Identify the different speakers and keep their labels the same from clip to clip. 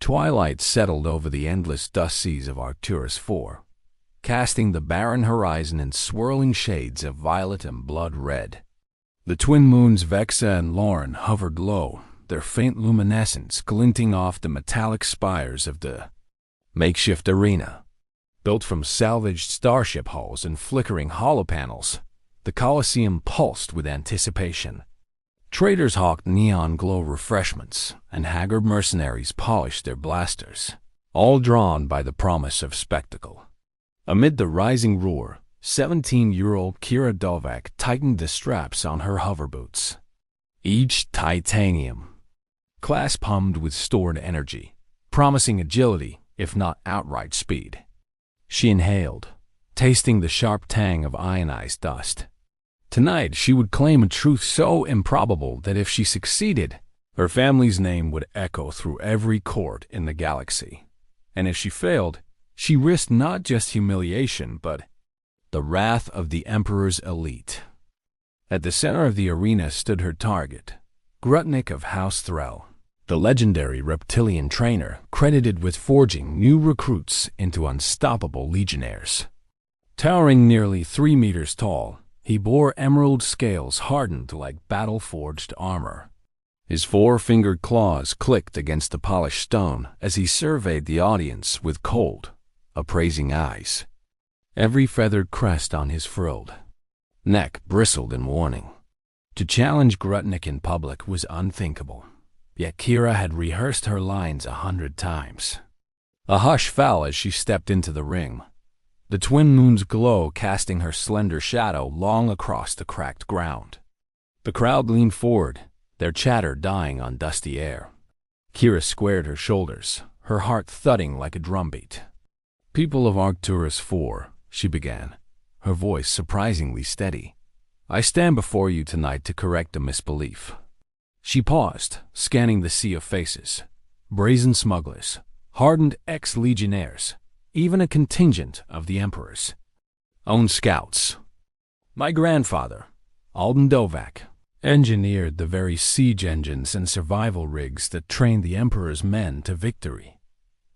Speaker 1: Twilight settled over the endless dust seas of Arcturus IV, casting the barren horizon in swirling shades of violet and blood red. The twin moons Vexa and Lauren hovered low, their faint luminescence glinting off the metallic spires of the makeshift arena. Built from salvaged starship hulls and flickering holopanels, the Colosseum pulsed with anticipation. Traders hawked neon-glow refreshments, and haggard mercenaries polished their blasters, all drawn by the promise of spectacle. Amid the rising roar, 17-year-old Kira Dovak tightened the straps on her hover boots. Each titanium clasp hummed with stored energy, promising agility, if not outright speed. She inhaled, tasting the sharp tang of ionized dust. Tonight she would claim a truth so improbable that if she succeeded, her family's name would echo through every court in the galaxy. And if she failed, she risked not just humiliation, but the wrath of the Emperor's elite. At the center of the arena stood her target, Grutnik of House Threll, the legendary reptilian trainer credited with forging new recruits into unstoppable legionnaires. Towering nearly 3 meters tall, he bore emerald scales hardened like battle-forged armor. His four-fingered claws clicked against the polished stone as he surveyed the audience with cold, appraising eyes. Every feathered crest on his frilled neck bristled in warning. To challenge Grutnik in public was unthinkable, yet Kira had rehearsed her lines 100 times. A hush fell as she stepped into the ring, the twin moon's glow casting her slender shadow long across the cracked ground. The crowd leaned forward, their chatter dying on dusty air. Kira squared her shoulders, her heart thudding like a drumbeat. "People of Arcturus IV," she began, her voice surprisingly steady, "I stand before you tonight to correct a misbelief." She paused, scanning the sea of faces. Brazen smugglers, hardened ex-legionnaires, even a contingent of the Emperor's own scouts. My grandfather, Alden Dovak, engineered the very siege engines and survival rigs that trained the Emperor's men to victory.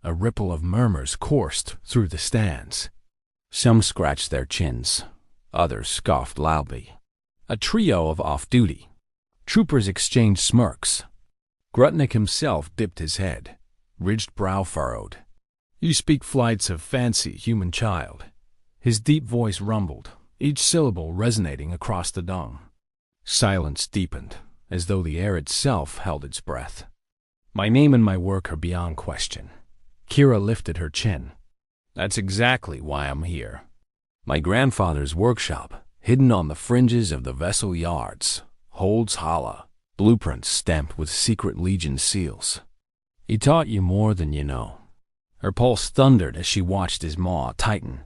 Speaker 1: A ripple of murmurs coursed through the stands. Some scratched their chins, others scoffed loudly. A trio of off-duty troopers exchanged smirks. Grutnik himself dipped his head, ridged brow furrowed. "You speak flights of fancy, human child." His deep voice rumbled, each syllable resonating across the dung. Silence deepened, as though the air itself held its breath. "My name and my work are beyond question." Kira lifted her chin. "That's exactly why I'm here. My grandfather's workshop, hidden on the fringes of the vessel yards, holds Hala, blueprints stamped with secret Legion seals. He taught you more than you know." Her pulse thundered as she watched his maw tighten.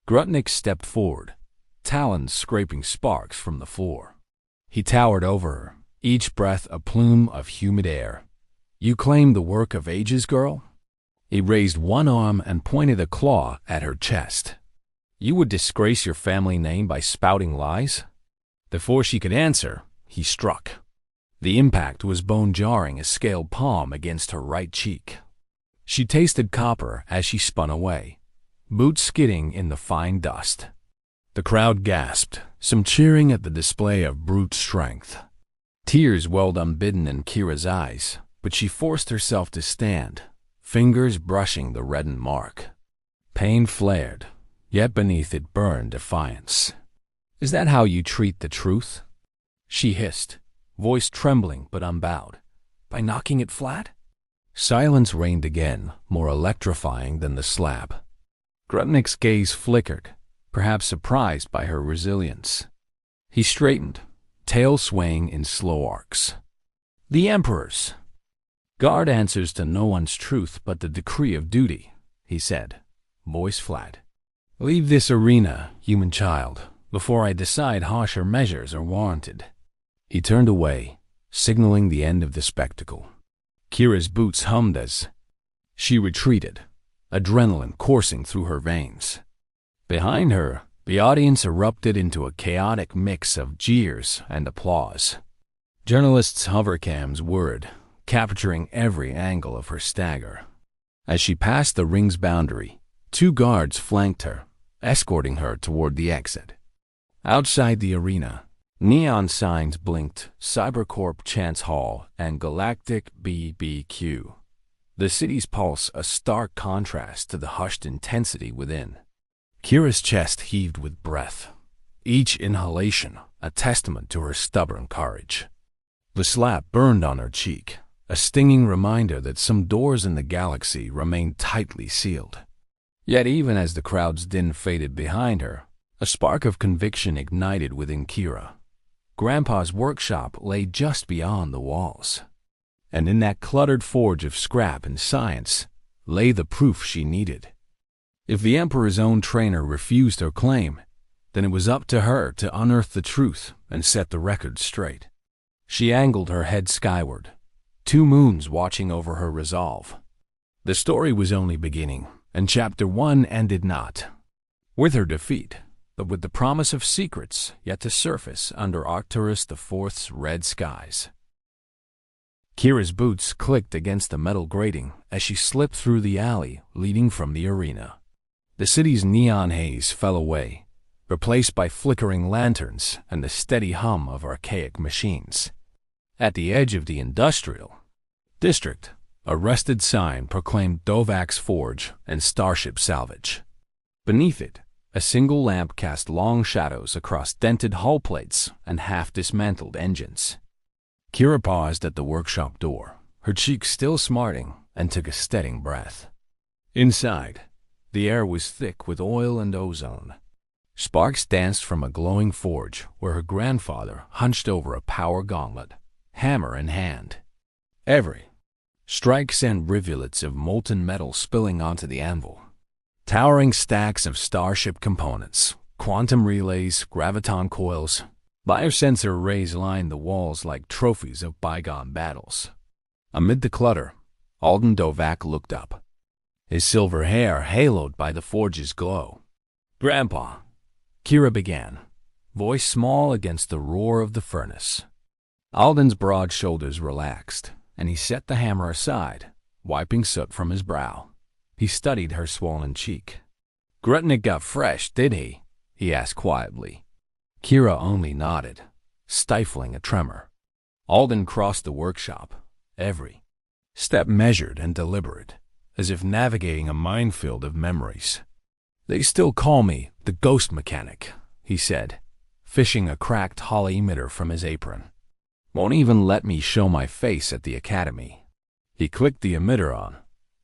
Speaker 1: Grutnik stepped forward, talons scraping sparks from the floor. He towered over her, each breath a plume of humid air. "You claim the work of ages, girl?" He raised one arm and pointed a claw at her chest. "You would disgrace your family name by spouting lies?" Before she could answer, he struck. The impact was bone-jarring as scaled palm against her right cheek. She tasted copper as she spun away, boots skidding in the fine dust. The crowd gasped, some cheering at the display of brute strength. Tears welled unbidden in Kira's eyes, but she forced herself to stand, fingers brushing the reddened mark. Pain flared, yet beneath it burned defiance. "Is that how you treat the truth?" she hissed, voice trembling but unbowed. "By knocking it flat?" Silence reigned again, more electrifying than the slab. Grutnik's gaze flickered, perhaps surprised by her resilience. He straightened, tail swaying in slow arcs. "The Emperor's guard answers to no one's truth but the decree of duty," he said, voice flat. "Leave this arena, human child, before I decide harsher measures are warranted." He turned away, signaling the end of the spectacle. Kira's boots hummed as she retreated, adrenaline coursing through her veins. Behind her, the audience erupted into a chaotic mix of jeers and applause. Journalists' hovercams whirred, capturing every angle of her stagger. As she passed the ring's boundary, 2 guards flanked her, escorting her toward the exit. Outside the arena, neon signs blinked: Cybercorp Chance Hall and Galactic BBQ. The city's pulse a stark contrast to the hushed intensity within. Kira's chest heaved with breath, each inhalation a testament to her stubborn courage. The slap burned on her cheek, a stinging reminder that some doors in the galaxy remained tightly sealed. Yet even as the crowd's din faded behind her, a spark of conviction ignited within Kira. Grandpa's workshop lay just beyond the walls, and in that cluttered forge of scrap and science lay the proof she needed. If the Emperor's own trainer refused her claim, then it was up to her to unearth the truth and set the record straight. She angled her head skyward, 2 moons watching over her resolve. The story was only beginning, and Chapter 1 ended not with her defeat, but with the promise of secrets yet to surface under Arcturus IV's red skies. Kira's boots clicked against the metal grating as she slipped through the alley leading from the arena. The city's neon haze fell away, replaced by flickering lanterns and the steady hum of archaic machines. At the edge of the industrial district, a rusted sign proclaimed Dovak's Forge and Starship Salvage. Beneath it, a single lamp cast long shadows across dented hull plates and half-dismantled engines. Kira paused at the workshop door, her cheeks still smarting, and took a steady breath. Inside, the air was thick with oil and ozone. Sparks danced from a glowing forge where her grandfather hunched over a power gauntlet, hammer in hand. Every strike sent rivulets of molten metal spilling onto the anvil. Towering stacks of starship components, quantum relays, graviton coils, biosensor arrays lined the walls like trophies of bygone battles. Amid the clutter, Alden Dovak looked up, his silver hair haloed by the forge's glow. "Grandpa," Kira began, voice small against the roar of the furnace. Alden's broad shoulders relaxed, and he set the hammer aside, wiping soot from his brow. He studied her swollen cheek. "Grutnik got fresh, did he?" he asked quietly. Kira only nodded, stifling a tremor. Alden crossed the workshop, every step measured and deliberate, as if navigating a minefield of memories. "They still call me the Ghost Mechanic," he said, fishing a cracked Hall emitter from his apron. "Won't even let me show my face at the academy." He clicked the emitter on.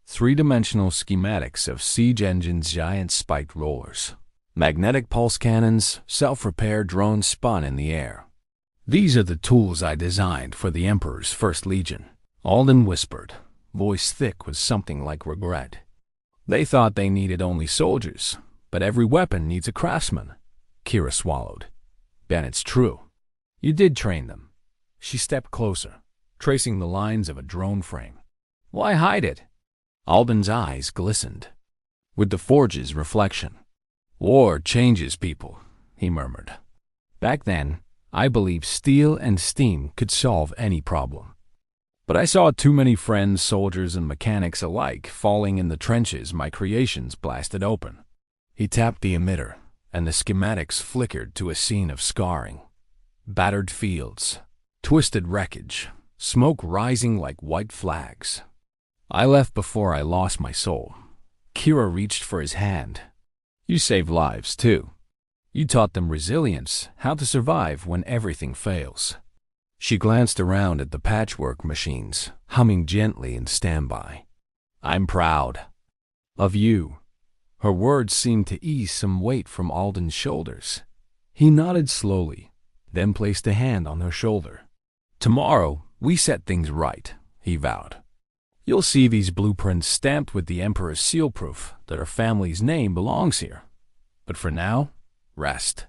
Speaker 1: 3-dimensional schematics of siege engines, giant spiked rollers, magnetic pulse cannons, self-repair drones spun in the air. "These are the tools I designed for the Emperor's First Legion," Alden whispered, voice thick with something like regret. "They thought they needed only soldiers, but every weapon needs a craftsman." Kira swallowed. "Ben, it's true. You did train them." She stepped closer, tracing the lines of a drone frame. "Why hide it?" Alden's eyes glistened with the forge's reflection. "War changes people," he murmured. "Back then, I believed steel and steam could solve any problem. But I saw too many friends, soldiers and mechanics alike, falling in the trenches my creations blasted open." He tapped the emitter, and the schematics flickered to a scene of scarring. Battered fields, twisted wreckage, smoke rising like white flags. "I left before I lost my soul." Kira reached for his hand. "You saved lives, too. You taught them resilience, how to survive when everything fails." She glanced around at the patchwork machines, humming gently in standby. "I'm proud of you." Her words seemed to ease some weight from Alden's shoulders. He nodded slowly, then placed a hand on her shoulder. "Tomorrow, we set things right," he vowed. "You'll see these blueprints stamped with the Emperor's seal proof that our family's name belongs here. But for now, rest.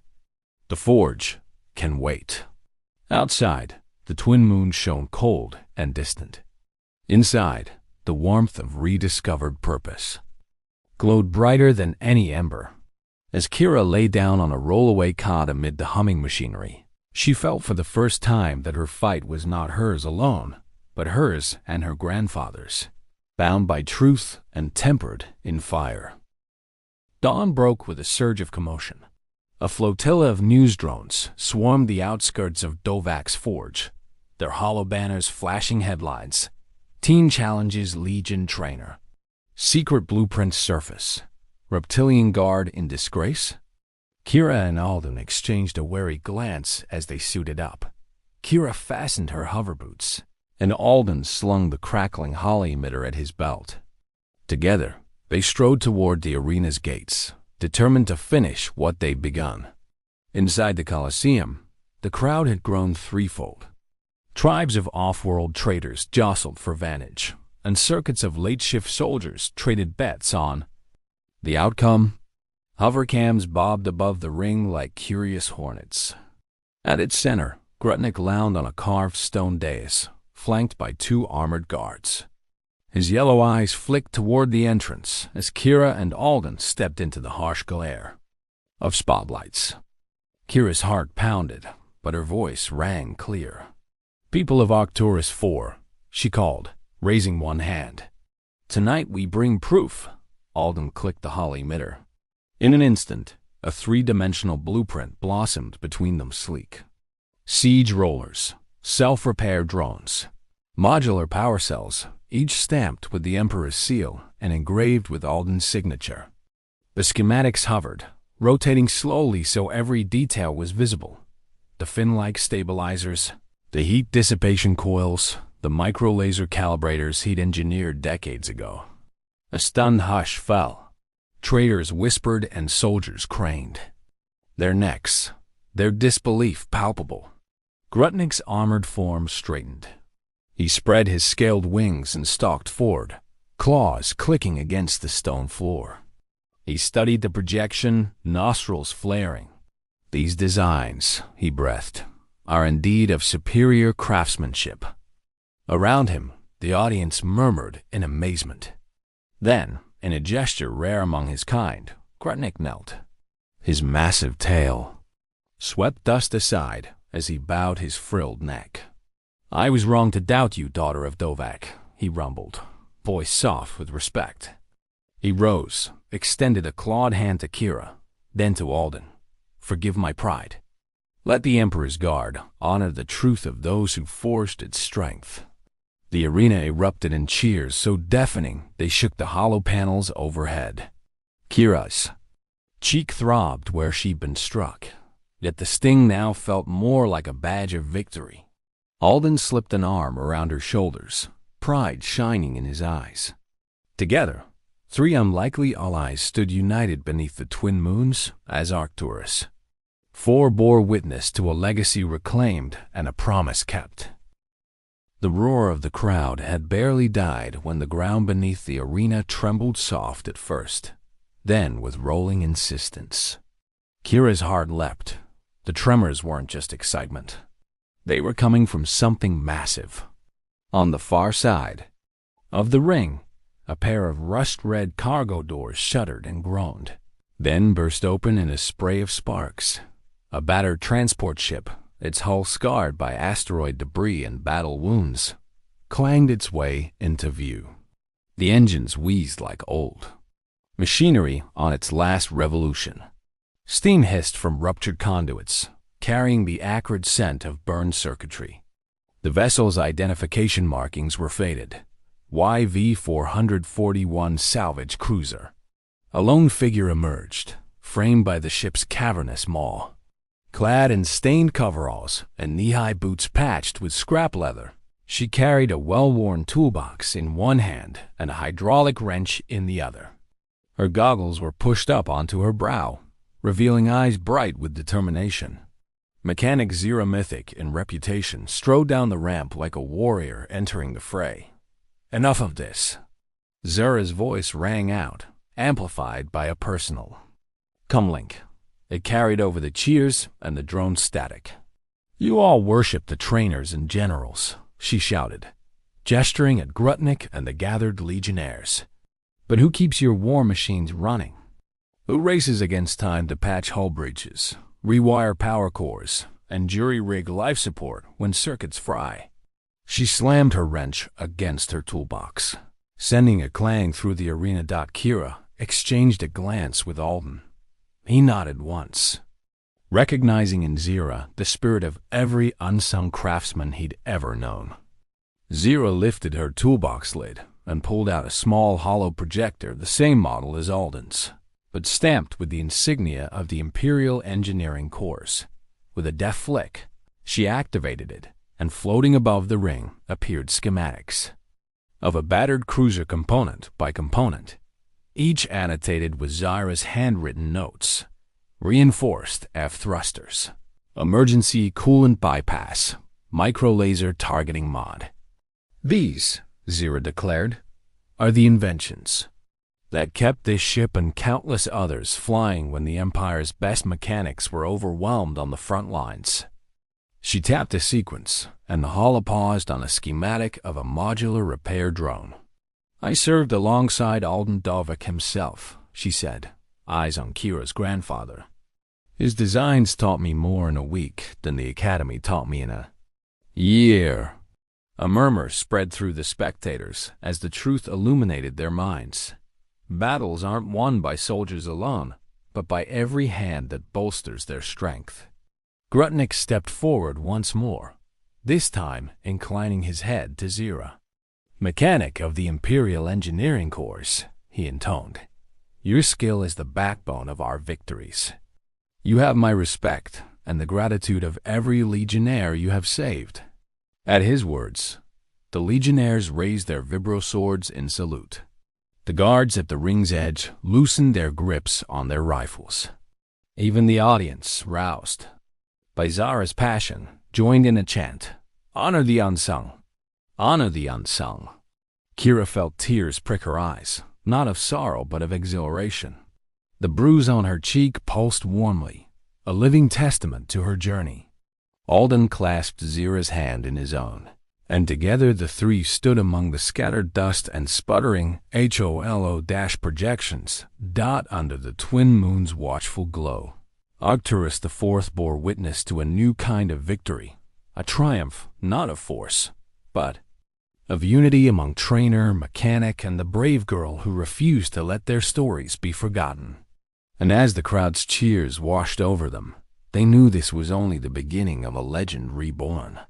Speaker 1: The forge can wait." Outside, the twin moons shone cold and distant. Inside, the warmth of rediscovered purpose glowed brighter than any ember. As Kira lay down on a rollaway cot amid the humming machinery, she felt for the first time that her fight was not hers alone, but hers and her grandfather's. bound by truth and tempered in fire. Dawn broke with a surge of commotion. A flotilla of news drones swarmed the outskirts of Dovak's forge, their hollow banners flashing headlines. Teen challenges Legion trainer. Secret blueprints surface. Reptilian guard in disgrace? Kira and Alden exchanged a wary glance as they suited up. Kira fastened her hover boots, and Alden slung the crackling holly emitter at his belt. Together, they strode toward the arena's gates, determined to finish what they'd begun. Inside the Colosseum, the crowd had grown threefold. Tribes of off-world traders jostled for vantage, and circuits of late-shift soldiers traded bets on the outcome. Hovercams bobbed above the ring like curious hornets. At its center, Grutnik lounged on a carved stone dais, flanked by 2 armored guards. His yellow eyes flicked toward the entrance as Kira and Alden stepped into the harsh glare of spotlights. Kira's heart pounded, but her voice rang clear. "People of Arcturus 4, she called, raising one hand. "Tonight we bring proof." Alden clicked the holly emitter. In an instant, a 3-dimensional blueprint blossomed between them sleek. Siege rollers, self-repair drones, modular power cells, each stamped with the Emperor's seal and engraved with Alden's signature. The schematics hovered, rotating slowly so every detail was visible. The fin-like stabilizers, the heat dissipation coils, the micro-laser calibrators he'd engineered decades ago. A stunned hush fell. Traders whispered and soldiers craned, their necks, their disbelief palpable. Grutnik's armored form straightened. He spread his scaled wings and stalked forward, claws clicking against the stone floor. He studied the projection, nostrils flaring. "These designs," he breathed, "are indeed of superior craftsmanship." Around him, the audience murmured in amazement. Then, in a gesture rare among his kind, Grutnik knelt. His massive tail swept dust aside as he bowed his frilled neck. "I was wrong to doubt you, daughter of Dovak," he rumbled, voice soft with respect. He rose, extended a clawed hand to Kira, then to Alden. "Forgive my pride. Let the Emperor's Guard honor the truth of those who forged its strength." The arena erupted in cheers so deafening they shook the hollow panels overhead. Kira's cheek throbbed where she'd been struck, yet the sting now felt more like a badge of victory. Alden slipped an arm around her shoulders, pride shining in his eyes. Together, 3 unlikely allies stood united beneath the twin moons as Arcturus. 4 bore witness to a legacy reclaimed and a promise kept. The roar of the crowd had barely died when the ground beneath the arena trembled soft at first, then with rolling insistence. Kira's heart leapt. The tremors weren't just excitement. They were coming from something massive. On the far side of the ring, a pair of rust-red cargo doors shuddered and groaned, then burst open in a spray of sparks. A battered transport ship, its hull scarred by asteroid debris and battle wounds, clanged its way into view. The engines wheezed like old machinery on its last revolution. Steam hissed from ruptured conduits, carrying the acrid scent of burned circuitry. The vessel's identification markings were faded. YV-441 salvage cruiser. A lone figure emerged, framed by the ship's cavernous maw. Clad in stained coveralls and knee-high boots patched with scrap leather, she carried a well-worn toolbox in one hand and a hydraulic wrench in the other. Her goggles were pushed up onto her brow, revealing eyes bright with determination. Mechanic Zero Mythic in reputation strode down the ramp like a warrior entering the fray. "Enough of this." Zura's voice rang out, amplified by a personal comlink. It carried over the cheers and the drone static. "You all worship the trainers and generals," she shouted, gesturing at Grutnik and the gathered legionnaires. "But who keeps your war machines running? Who races against time to patch hull breaches, rewire power cores, and jury-rig life support when circuits fry?" She slammed her wrench against her toolbox. sending a clang through the arena. Kira exchanged a glance with Alden. He nodded once, recognizing in Zira the spirit of every unsung craftsman he'd ever known. Zira lifted her toolbox lid and pulled out a small hollow projector, the same model as Alden's, but stamped with the insignia of the Imperial Engineering Corps. With a deft flick, she activated it, and floating above the ring appeared schematics of a battered cruiser component by component, each annotated with Zira's handwritten notes. Reinforced F thrusters, emergency coolant bypass, micro-laser targeting mod. These, Zira declared, are the inventions that kept this ship and countless others flying when the Empire's best mechanics were overwhelmed on the front lines. She tapped a sequence, and the holo paused on a schematic of a modular repair drone. I served alongside Alden Dovik himself, she said, eyes on Kira's grandfather. His designs taught me more in a week than the Academy taught me in a year. A murmur spread through the spectators as the truth illuminated their minds. Battles aren't won by soldiers alone, but by every hand that bolsters their strength. Grutnik stepped forward once more, this time inclining his head to Zira. Mechanic of the Imperial Engineering Corps, he intoned. Your skill is the backbone of our victories. You have my respect and the gratitude of every legionnaire you have saved. At his words, the legionnaires raised their vibro swords in salute. The guards at the ring's edge loosened their grips on their rifles. Even the audience, roused by Zara's passion, joined in a chant. Honor the unsung. Honor the unsung. Kira felt tears prick her eyes, not of sorrow but of exhilaration. The bruise on her cheek pulsed warmly, a living testament to her journey. Alden clasped Zira's hand in his own, and together the three stood among the scattered dust and sputtering HOLO projections under the twin moon's watchful glow. Arcturus IV bore witness to a new kind of victory, a triumph not of force, but of unity among trainer, mechanic, and the brave girl who refused to let their stories be forgotten. And as the crowd's cheers washed over them, they knew this was only the beginning of a legend reborn.